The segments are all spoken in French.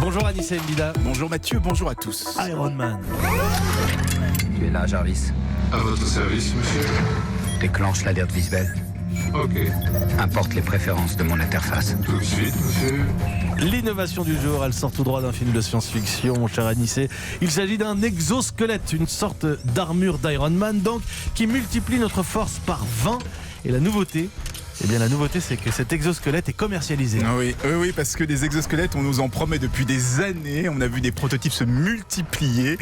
Bonjour Anissa Mbida. Bonjour Mathieu, bonjour à tous. Iron Man. Tu es là, Jarvis. À votre service, monsieur. Déclenche l'alerte visuelle. Ok. Importe les préférences de mon interface. Tout de suite, monsieur. L'innovation du jour, elle sort tout droit d'un film de science-fiction, mon cher Anissé. Il s'agit d'un exosquelette, une sorte d'armure d'Iron Man, donc, qui multiplie notre force par 20. Et la nouveauté, c'est que cet exosquelette est commercialisé. Ah oui, parce que des exosquelettes, on nous en promet depuis des années. On a vu des prototypes se multiplier,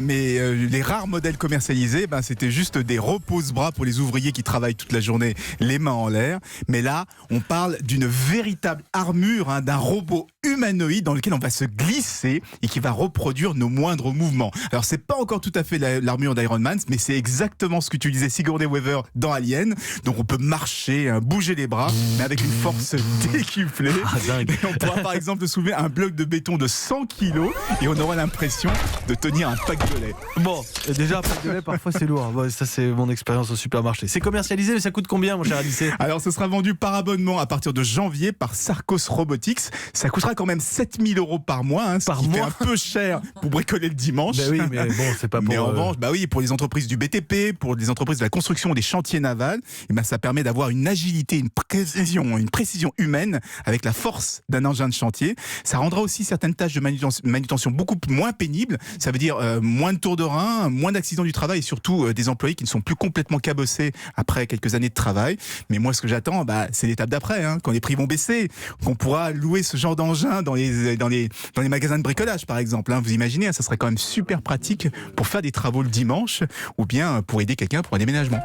mais les rares modèles commercialisés, c'était juste des repose-bras pour les ouvriers qui travaillent toute la journée, les mains en l'air. Mais là, on parle d'une véritable armure, d'un robot humanoïde dans lequel on va se glisser et qui va reproduire nos moindres mouvements. Alors, c'est pas encore tout à fait l'armure d'Iron Man, mais c'est exactement ce qu'utilisait Sigourney Weaver dans Alien. Donc, on peut marcher, bouger les bras, mais avec une force décuplée. Ah, dingue. Et on pourra par exemple soulever un bloc de béton de 100 kilos et on aura l'impression de tenir un pack de lait. Bon, déjà, un pack de lait, parfois c'est lourd. Bon, ça, c'est mon expérience au supermarché. C'est commercialisé, mais ça coûte combien, mon cher Anissé ? Alors, ce sera vendu par abonnement à partir de janvier par Sarcos Robotics. Ça coûtera quand même 7 000 € par mois, ce qui fait un peu cher pour bricoler le dimanche. Ben oui, mais bon, c'est pas pour... Mais en revanche, pour les entreprises du BTP, pour les entreprises de la construction des chantiers navals, ça permet d'avoir une agilité, une précision humaine avec la force d'un engin de chantier. Ça rendra aussi certaines tâches de manutention beaucoup moins pénibles. Ça veut dire moins de tours de rein, moins d'accidents du travail et surtout des employés qui ne sont plus complètement cabossés après quelques années de travail. Mais moi, ce que j'attends, c'est l'étape d'après, quand les prix vont baisser, qu'on pourra louer ce genre d'engin dans les magasins de bricolage, par exemple. Vous imaginez, ça serait quand même super pratique pour faire des travaux le dimanche ou bien pour aider quelqu'un pour un déménagement.